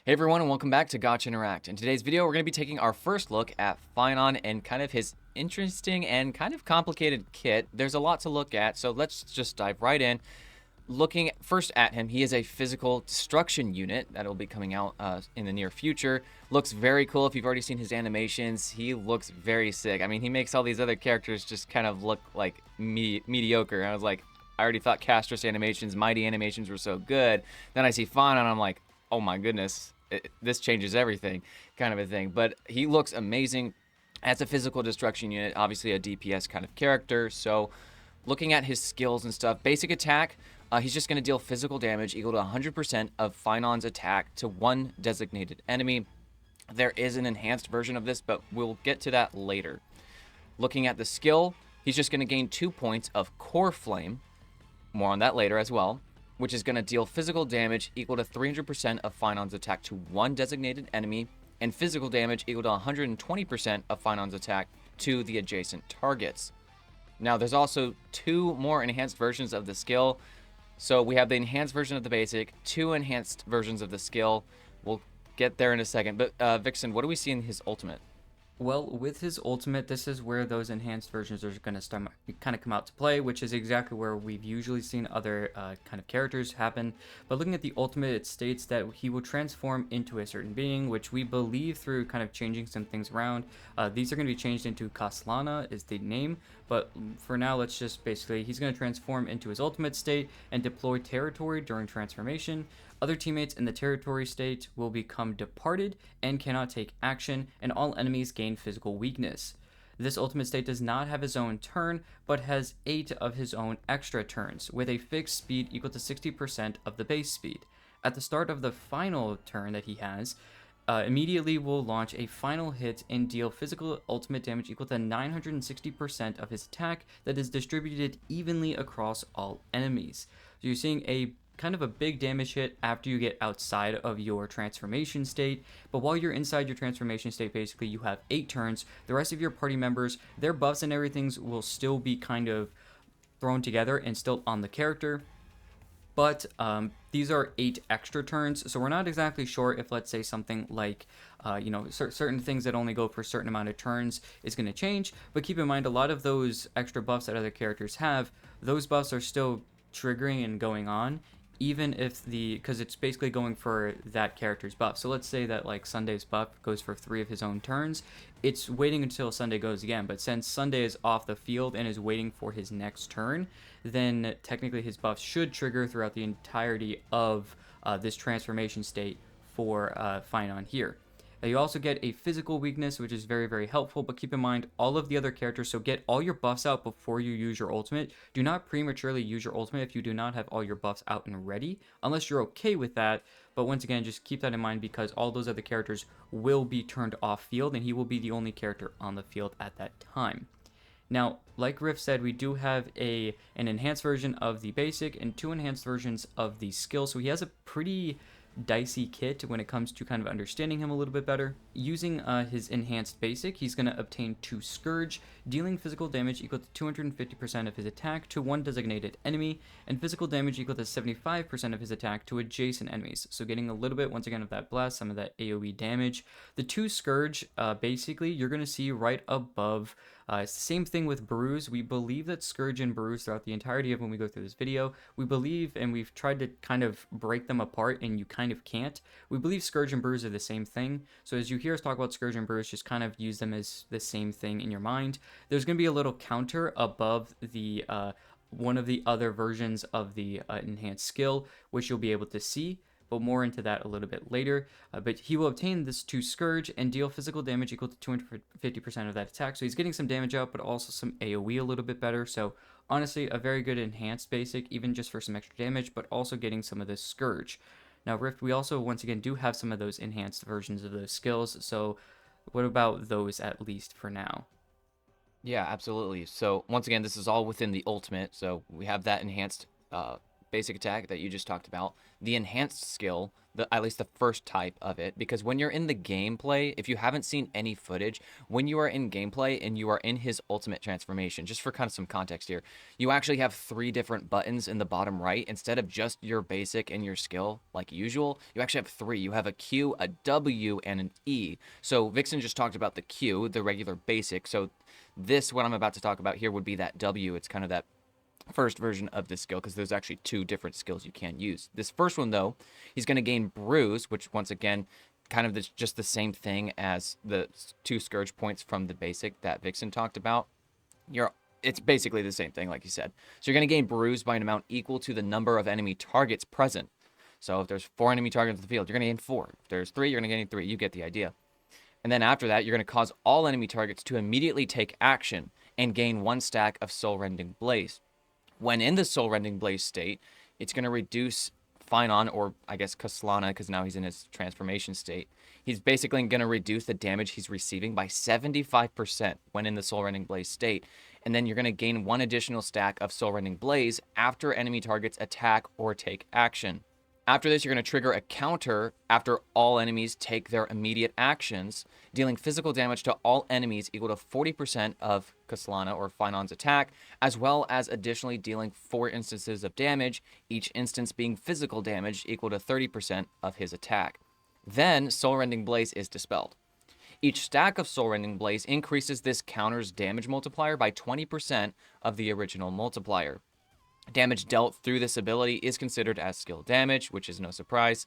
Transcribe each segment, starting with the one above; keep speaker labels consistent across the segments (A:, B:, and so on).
A: Hey everyone, and welcome back to Gotcha Interact. In today's video, we're going to be taking our first look at Phainon and kind of his interesting and kind of complicated kit. There's a lot to look at, so let's just dive right in. Looking first at him, he is a physical destruction unit that will be coming out in the near future. Looks very cool. If you've already seen his animations, he looks very sick. I mean, he makes all these other characters just kind of look like mediocre. I was like, I already thought Castorice animations, Mighty animations were so good. Then I see Phainon, and I'm like, oh my goodness. This changes everything, kind of a thing. But he looks amazing as a physical destruction unit, obviously a DPS kind of character. So looking at his skills and stuff, basic attack, he's just going to deal physical damage equal to 100% of Phainon's attack to one designated enemy. There is an enhanced version of this, but we'll get to that later. Looking at the skill, he's just going to gain 2 points of Core Flame. More on that later as well, which is going to deal physical damage equal to 300% of Phainon's attack to one designated enemy, and physical damage equal to 120% of Phainon's attack to the adjacent targets. Now, there's also 2 more enhanced versions of the skill. So we have the enhanced version of the basic, 2 enhanced versions of the skill. We'll get there in a second. But Vixen, what do we see in his ultimate?
B: Well, with his ultimate, this is where those enhanced versions are going to start kind of come out to play, which is exactly where we've usually seen other kind of characters happen. But looking at the ultimate, it states that he will transform into a certain being, which we believe through kind of changing some things around. These are going to be changed into Kaslana is the name, but for now, let's just basically, he's going to transform into his ultimate state and deploy territory during transformation. Other teammates in the territory state will become departed and cannot take action, and all enemies gain physical weakness. This ultimate state does not have his own turn, but has 8 of his own extra turns, with a fixed speed equal to 60% of the base speed. At the start of the final turn that he has, immediately will launch a final hit and deal physical ultimate damage equal to 960% of his attack that is distributed evenly across all enemies. So you're seeing a kind of a big damage hit after you get outside of your transformation state, but while you're inside your transformation state, basically you have 8 turns. The rest of your party members, their buffs and everything will still be kind of thrown together and still on the character, but these are 8 extra turns, so we're not exactly sure if, let's say, something like certain things that only go for a certain amount of turns is going to change. But keep in mind, a lot of those extra buffs that other characters have, those buffs are still triggering and going on, even if because it's basically going for that character's buff. So let's say that like Sunday's buff goes for 3 of his own turns, it's waiting until Sunday goes again. But since Sunday is off the field and is waiting for his next turn, then technically his buff should trigger throughout the entirety of this transformation state for Phainon here. You also get a physical weakness, which is very, very helpful, but keep in mind all of the other characters, so get all your buffs out before you use your ultimate. Do not prematurely use your ultimate if you do not have all your buffs out and ready, unless you're okay with that. But once again, just keep that in mind because all those other characters will be turned off field, and he will be the only character on the field at that time. Now, like Riff said, we do have an enhanced version of the basic and 2 enhanced versions of the skill, so he has a pretty dicey kit when it comes to kind of understanding him a little bit better. Using his enhanced basic, he's going to obtain 2 Scourge, dealing physical damage equal to 250% of his attack to one designated enemy, and physical damage equal to 75% of his attack to adjacent enemies. So getting a little bit, once again, of that blast, some of that AoE damage. The 2 Scourge, basically, you're going to see right above. It's the same thing with Bruise. We believe that Scourge and Bruise throughout the entirety of when we go through this video, we believe, and we've tried to kind of break them apart, and you kind of can't. We believe Scourge and Bruise are the same thing. So as you hear us talk about Scourge and Bruise, just kind of use them as the same thing in your mind. There's going to be a little counter above the one of the other versions of the enhanced skill, which you'll be able to see, but more into that a little bit later. But he will obtain this 2 Scourge and deal physical damage equal to 250% of that attack. So he's getting some damage out, but also some AoE a little bit better. So honestly, a very good enhanced basic, even just for some extra damage, but also getting some of this Scourge. Now, Rift, we also, once again, do have some of those enhanced versions of those skills. So what about those, at least for now?
A: Yeah, absolutely. So once again, this is all within the ultimate. So we have that enhanced basic attack that you just talked about, the enhanced skill, at least the first type of it, because when you're in the gameplay, if you haven't seen any footage, when you are in gameplay and you are in his ultimate transformation, just for kind of some context here, you actually have 3 different buttons in the bottom right instead of just your basic and your skill like usual. You actually have 3. You have a Q, a W, and an E. So Vixen just talked about the Q, the regular basic. So this, what I'm about to talk about here, would be that W. It's kind of that first version of this skill, because there's actually 2 different skills you can use. This first one, though, he's going to gain Bruise, which once again, kind of just the same thing as the 2 Scourge points from the basic that Vixen talked about. It's basically the same thing, like you said. So you're going to gain Bruise by an amount equal to the number of enemy targets present. So if there's 4 enemy targets in the field, you're going to gain 4. If there's 3, you're going to gain 3. You get the idea. And then after that, you're going to cause all enemy targets to immediately take action and gain 1 stack of Soul Rending Blaze. When in the Soul Rending Blaze state, it's going to reduce Phainon, or I guess Castorine, because now he's in his transformation state. He's basically going to reduce the damage he's receiving by 75% when in the Soul Rending Blaze state. And then you're going to gain 1 additional stack of Soul Rending Blaze after enemy targets attack or take action. After this, you're going to trigger a counter after all enemies take their immediate actions, dealing physical damage to all enemies equal to 40% of Castorine or Phainon's attack, as well as additionally dealing 4 instances of damage, each instance being physical damage equal to 30% of his attack. Then, Soul Rending Blaze is dispelled. Each stack of Soul Rending Blaze increases this counter's damage multiplier by 20% of the original multiplier. Damage dealt through this ability is considered as skill damage, which is no surprise.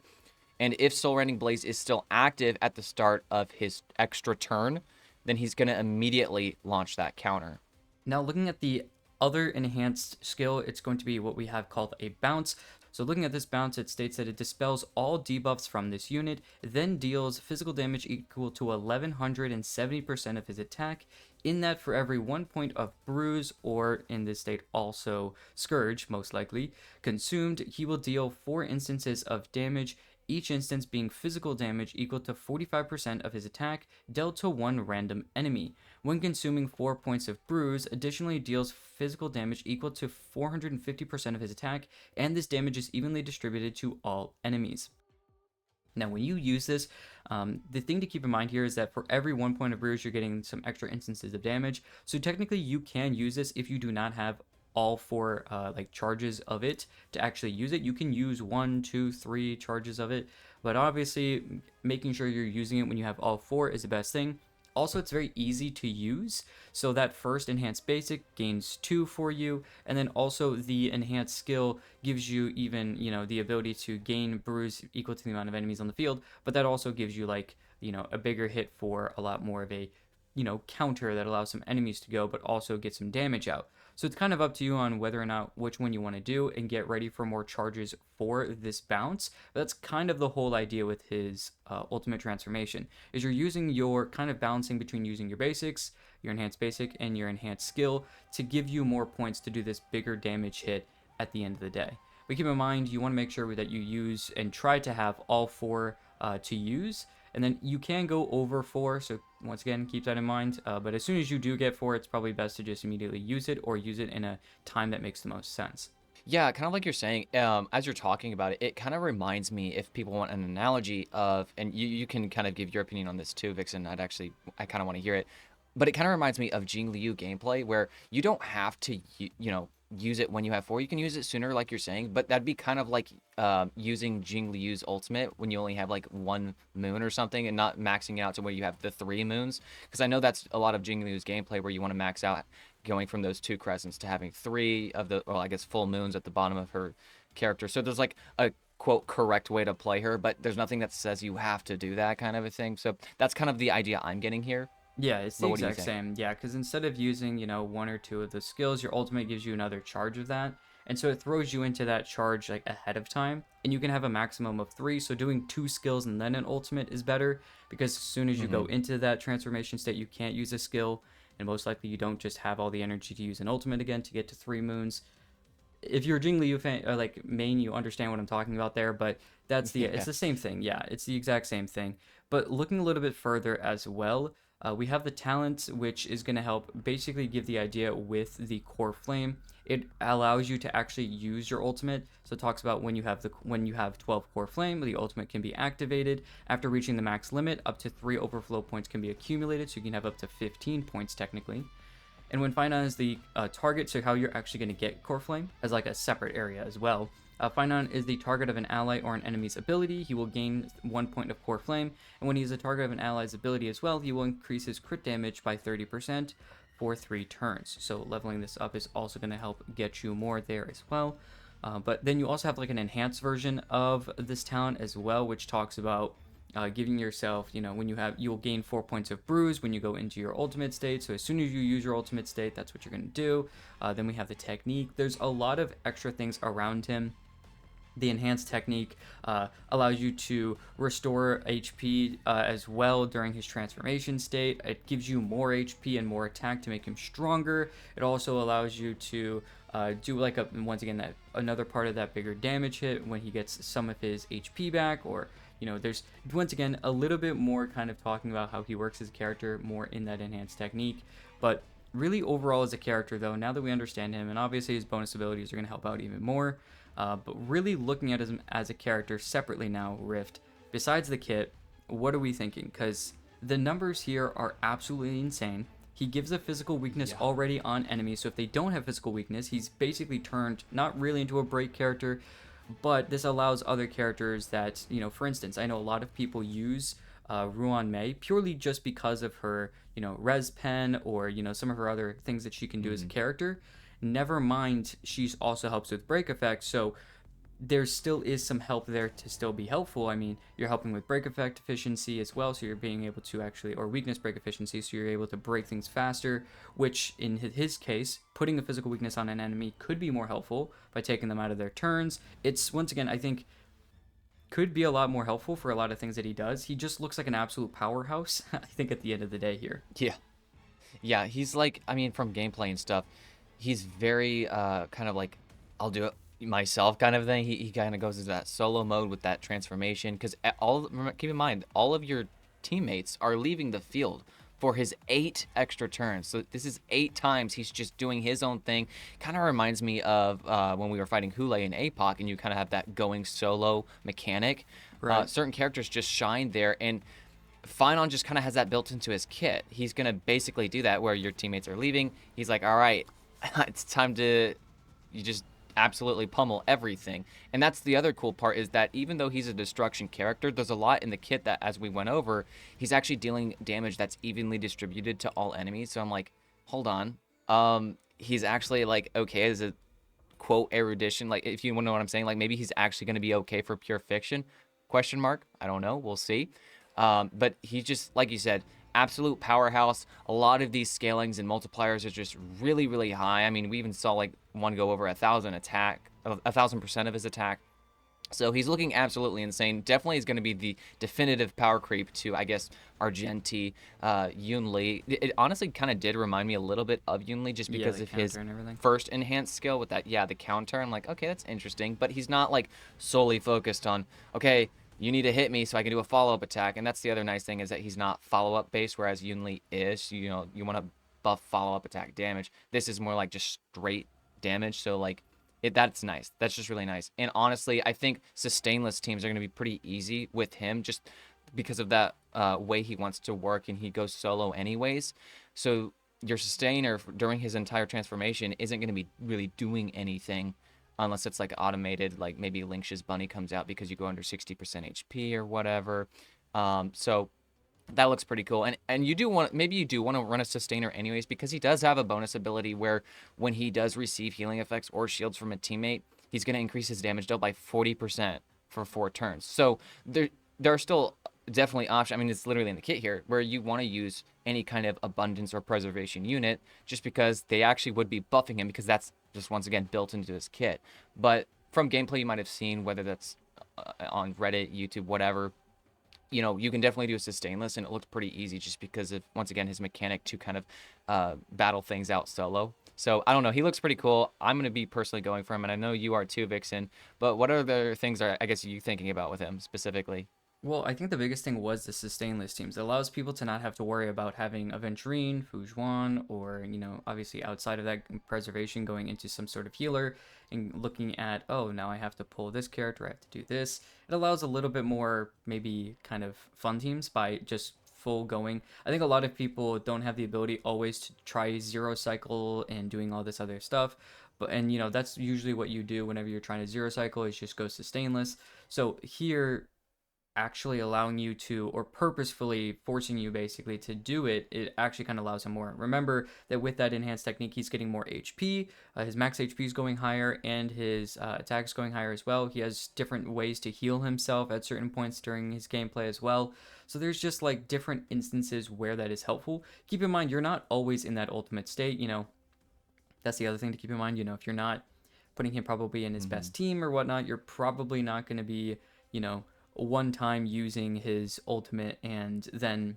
A: And if Soul Rending Blaze is still active at the start of his extra turn, then he's going to immediately launch that counter.
B: Now, looking at the other enhanced skill, it's going to be what we have called a bounce. So looking at this bounce, it states that it dispels all debuffs from this unit, then deals physical damage equal to 1170% of his attack. In that, for every 1 point of Bruise, or in this state also Scourge, most likely, consumed, he will deal 4 instances of damage, each instance being physical damage equal to 45% of his attack, dealt to 1 random enemy. When consuming 4 points of Bruise, additionally deals physical damage equal to 450% of his attack, and this damage is evenly distributed to all enemies. Now, when you use this, the thing to keep in mind here is that for every 1 point of Bruise, you're getting some extra instances of damage. So technically, you can use this if you do not have all 4 charges of it to actually use it. You can use 1, 2, 3 charges of it, but obviously making sure you're using it when you have all 4 is the best thing. Also, it's very easy to use, so that first enhanced basic gains 2 for you, and then also the enhanced skill gives you even, the ability to gain Bruise equal to the amount of enemies on the field, but that also gives you a bigger hit for a lot more of a, counter that allows some enemies to go, but also get some damage out. So it's kind of up to you on whether or not which one you want to do, and get ready for more charges for this bounce. But that's kind of the whole idea with his ultimate transformation, is you're using your kind of balancing between using your basics, your enhanced basic, and your enhanced skill to give you more points to do this bigger damage hit at the end of the day. But keep in mind, you want to make sure that you use and try to have all 4 to use. And then you can go over 4, so once again, keep that in mind. But as soon as you do get 4, it's probably best to just immediately use it, or use it in a time that makes the most sense.
A: Yeah, kind of like you're saying, as you're talking about it, it kind of reminds me, if people want an analogy of, and you can kind of give your opinion on this too, Vixen, I kind of want to hear it, but it kind of reminds me of Jing Liu gameplay, where you don't have to, use it when you have 4. You can use it sooner, like you're saying, but that'd be kind of like using Jing Liu's ultimate when you only have like 1 moon or something, and not maxing it out to where you have the 3 moons, because I know that's a lot of Jing Liu's gameplay, where you want to max out going from those 2 crescents to having 3 of the, well, I guess full moons at the bottom of her character. So there's like a quote correct way to play her, but there's nothing that says you have to do that kind of a thing. So that's kind of the idea I'm getting here.
B: Yeah, it's the exact same. Yeah, because instead of using, 1 or 2 of the skills, your ultimate gives you another charge of that. And so it throws you into that charge ahead of time. And you can have a maximum of 3. So doing 2 skills and then an ultimate is better, because as soon as you go into that transformation state, you can't use a skill. And most likely you don't just have all the energy to use an ultimate again to get to 3 moons. If you're a Jing Liu fan, or main, you understand what I'm talking about there, but that's it's the same thing. Yeah, it's the exact same thing. But looking a little bit further as well, we have the talent, which is going to help basically give the idea with the core flame. it allows you to actually use your ultimate. So it talks about when you have 12 core flame, the ultimate can be activated. After reaching the max limit, up to 3 overflow points can be accumulated, so you can have up to 15 points technically. And when Phainon is the target, so how you're actually going to get core flame as like a separate area as well. Phainon is the target of an ally or an enemy's ability. He will gain 1 point of core flame, and when he is a target of an ally's ability as well, he will increase his crit damage by 30% for 3 turns. So leveling this up is also going to help get you more there as well. But then you also have like an enhanced version of this talent as well, which talks about giving yourself, when you'll gain 4 points of bruise when you go into your ultimate state. So as soon as you use your ultimate state, that's what you're going to do. Then we have the technique. There's a lot of extra things around him. The enhanced technique allows you to restore HP as well during his transformation state. It gives you more HP and more attack to make him stronger. It also allows you to do like once again that another part of that bigger damage hit when he gets some of his HP back, or there's once again a little bit more kind of talking about how he works as a character more in that enhanced technique. But really overall as a character though, now that we understand him, and obviously his bonus abilities are going to help out even more, but really looking at him as a character separately now, Rift, besides the kit, what are we thinking? Because the numbers here are absolutely insane. He gives a physical weakness already on enemies, so if they don't have physical weakness, he's basically turned not really into a break character, but this allows other characters that, for instance, I know a lot of people use Ruan Mei purely just because of her, res pen, or, some of her other things that she can do as a character. Never mind, she also helps with break effect, so there still is some help there to still be helpful. I mean, you're helping with break effect efficiency as well, so you're being able to actually, or weakness break efficiency, so you're able to break things faster, which in his case, putting a physical weakness on an enemy could be more helpful by taking them out of their turns. It's, once again, I think, could be a lot more helpful for a lot of things that he does. He just looks like an absolute powerhouse, I think, at the end of the day here.
A: Yeah, he's like, I mean, from gameplay and stuff, he's very kind of like, I'll do it myself kind of thing. He kind of goes into that solo mode with that transformation, because keep in mind, all of your teammates are leaving the field for his 8 extra turns. So this is 8 times he's just doing his own thing. Kind of reminds me of when we were fighting Hule and APOC, and you kind of have that going solo mechanic.
B: Right.
A: Certain characters just shine there, and Phainon just kind of has that built into his kit. He's going to basically do that where your teammates are leaving. He's like, all right, it's time to, you just absolutely pummel everything. And that's the other cool part, is that even though he's a destruction character, there's a lot in the kit that, as we went over, he's actually dealing damage that's evenly distributed to all enemies. So I'm like, hold on. He's actually like okay as a quote erudition. Like, if you want to know what I'm saying, like maybe he's actually going to be okay for pure fiction? Question mark. I don't know. We'll see. But he's just, like you said, absolute powerhouse. A lot of these scalings and multipliers are just really, really high. I mean, we even saw like one go over 1,000 attack, 1,000% of his attack. So he's looking absolutely insane. Definitely is going to be the definitive power creep to, I guess, Argenti, Yunli. It honestly kind of did remind me a little bit of Yunli, just because of his first enhanced skill with that, the counter. I'm like, okay, that's interesting. But he's not like solely focused on, okay, you need to hit me so I can do a follow-up attack. And that's the other nice thing, is that he's not follow-up based, whereas Yunli is. You want to buff follow-up attack damage. This is more like just straight damage. So like, that's nice. That's just really nice. And honestly, I think sustainless teams are going to be pretty easy with him, just because of that way he wants to work, and he goes solo anyways. So your sustainer during his entire transformation isn't going to be really doing anything, unless it's like automated, like maybe Lynx's bunny comes out because you go under 60% HP or whatever. So that looks pretty cool. And you do want, maybe you do want to run a sustainer anyways, because he does have a bonus ability where when he does receive healing effects or shields from a teammate, he's going to increase his damage dealt by 40% for 4 turns. So there are still definitely options. I mean, it's literally in the kit here, where you want to use any kind of abundance or preservation unit, just because they actually would be buffing him, because that's just, once again, built into his kit. But from gameplay you might have seen, whether that's on Reddit, YouTube, whatever, you can definitely do a sustainless, and it looks pretty easy, just because of, once again, his mechanic to kind of battle things out solo. So I don't know, he looks pretty cool. I'm going to be personally going for him, and I know you are too, Vixen. But what other things are, I guess, you thinking about with him specifically?
B: Well, I think the biggest thing was the sustainless teams. It allows people to not have to worry about having Aventurine, Foujuan, or, obviously outside of that preservation going into some sort of healer and looking at, oh, now I have to pull this character, I have to do this. It allows a little bit more, maybe kind of fun teams by just full going. I think a lot of people don't have the ability always to try zero cycle and doing all this other stuff. But, and that's usually what you do whenever you're trying to zero cycle is just go sustainless. So here, actually allowing you to, or purposefully forcing you basically to do it, it actually kind of allows him more. Remember that with that enhanced technique, he's getting more HP, his max HP is going higher, and his attack is going higher as well. He has different ways to heal himself at certain points during his gameplay as well. So there's just like different instances where that is helpful. Keep in mind, you're not always in that ultimate state, that's the other thing to keep in mind. If you're not putting him probably in his best team or whatnot, you're probably not going to be, one time using his ultimate and then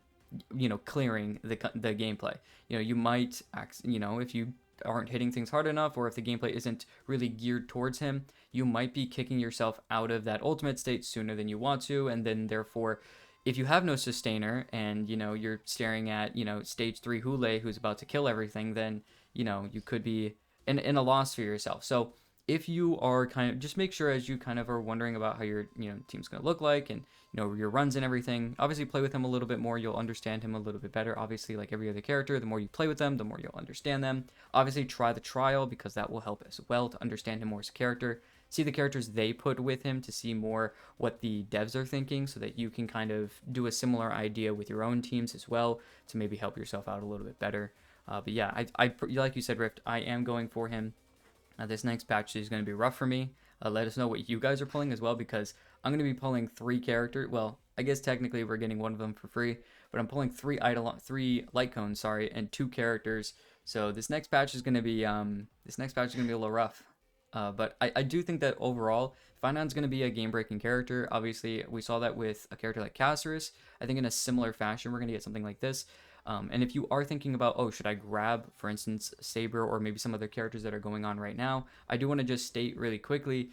B: clearing the gameplay. You might if you aren't hitting things hard enough, or if the gameplay isn't really geared towards him, you might be kicking yourself out of that ultimate state sooner than you want to, and then therefore if you have no sustainer and you're staring at stage 3 Hule who's about to kill everything, then you could be in a loss for yourself. So if you are just make sure, as you kind of are wondering about how your team's going to look like, and your runs and everything, obviously play with him a little bit more, you'll understand him a little bit better. Obviously, like every other character, the more you play with them, the more you'll understand them. Obviously try the trial, because that will help as well to understand him more as a character, see the characters they put with him to see more what the devs are thinking, so that you can kind of do a similar idea with your own teams as well to maybe help yourself out a little bit better. But yeah, I like you said, Rift, I am going for him. This next patch is going to be rough for me. Let us know what you guys are pulling as well, because I'm going to be pulling 3 characters. Well, I guess technically we're getting one of them for free, but I'm pulling 3 light cones, sorry, and 2 characters. So this next patch is going to be a little rough. But I do think that overall, Phainon's going to be a game-breaking character. Obviously, we saw that with a character like Castorice. I think in a similar fashion, we're going to get something like this. And if you are thinking about, oh, should I grab, for instance, Saber or maybe some other characters that are going on right now, I do want to just state really quickly,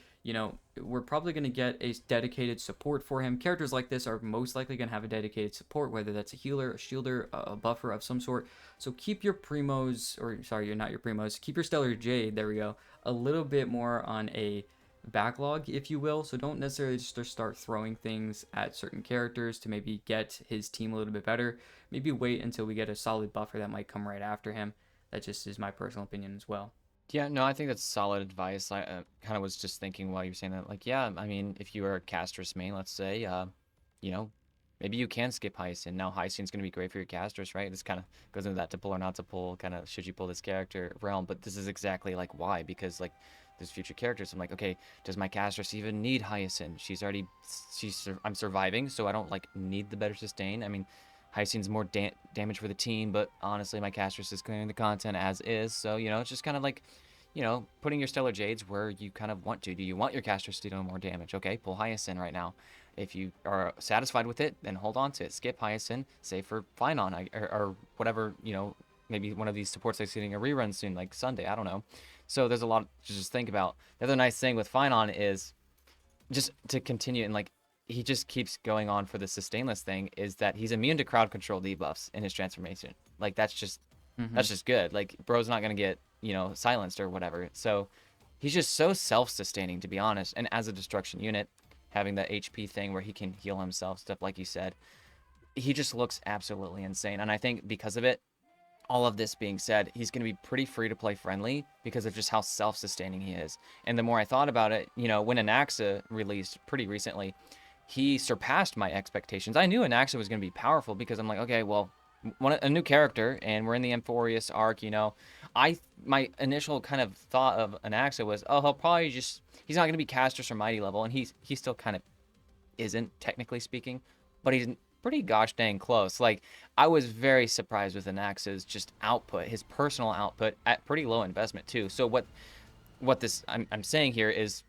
B: we're probably going to get a dedicated support for him. Characters like this are most likely going to have a dedicated support, whether that's a healer, a shielder, a buffer of some sort. So keep your primos, or sorry, you're not your primos, keep your Stellar Jade, there we go, a little bit more on a backlog, if you will. So don't necessarily just start throwing things at certain characters to maybe get his team a little bit better. Maybe wait until we get a solid buffer that might come right after him. That just is my personal opinion as well.
A: Yeah, no, I think that's solid advice. I kind of was just thinking while you were saying that, like, yeah, I mean, if you are a Castorice main, let's say, you know, maybe you can skip Hyacinth. Now Hyacinth's going to be great for your Castorice, right? This kind of goes into that to pull or not to pull, kind of should you pull this character realm. But this is exactly like why, because like there's future characters. I'm like, okay, does my Castorice even need Hyacinth? I'm surviving, so I don't like need the better sustain. I mean, Hyacinth's more damage for the team, but honestly, my Castorice is clearing the content as is. So, it's just kind of like, putting your Stellar Jades where you kind of want to. Do you want your Castorice to do more damage? Okay, pull Hyacinth right now. If you are satisfied with it, then hold on to it. Skip Hyacinth, save for Phainon, or whatever, maybe one of these supports that's getting a rerun soon, like Sunday, I don't know. So there's a lot to just think about. The other nice thing with Phainon is, just to continue, and like, he just keeps going on for the sustainless thing, is that he's immune to crowd control debuffs in his transformation. Like, that's just good. Like, bro's not gonna get, silenced or whatever. So he's just so self-sustaining, to be honest. And as a destruction unit, having that HP thing where he can heal himself, stuff like you said, he just looks absolutely insane. And I think because of it, all of this being said, he's going to be pretty free to play friendly because of just how self-sustaining he is. And the more I thought about it, when Anaxa released pretty recently, he surpassed my expectations. I knew Anaxa was going to be powerful because I'm like, okay, well, a new character, and we're in the Amphorius arc, my initial kind of thought of Anaxa was, oh, he's not going to be Castorice or Mighty level, and he still kind of isn't, technically speaking, but he's pretty gosh dang close. Like, I was very surprised with Anaxa's just output, his personal output at pretty low investment too. So what I'm saying here is,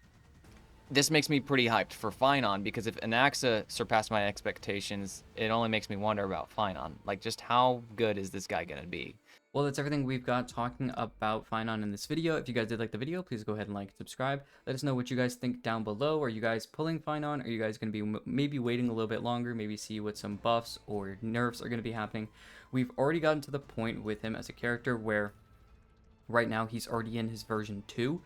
A: this makes me pretty hyped for Phainon, because if Anaxa surpassed my expectations, it only makes me wonder about Phainon. Like, just how good is this guy gonna be?
B: Well, that's everything we've got talking about Phainon in this video. If you guys did like the video, please go ahead and like and subscribe. Let us know what you guys think down below. Are you guys pulling Phainon? Are you guys going to be maybe waiting a little bit longer? Maybe see what some buffs or nerfs are going to be happening. We've already gotten to the point with him as a character where right now he's already in his version 2.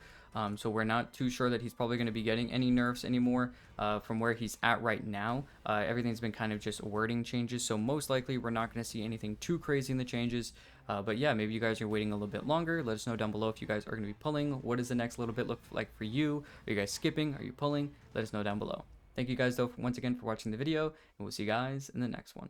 B: So we're not too sure that he's probably going to be getting any nerfs anymore from where he's at right now. Everything's been kind of just wording changes, so most likely we're not going to see anything too crazy in the changes. But yeah, maybe you guys are waiting a little bit longer. Let us know down below if you guys are going to be pulling. What does the next little bit look like for you? Are you guys skipping? Are you pulling? Let us know down below. Thank you guys though once again for watching the video, and we'll see you guys in the next one.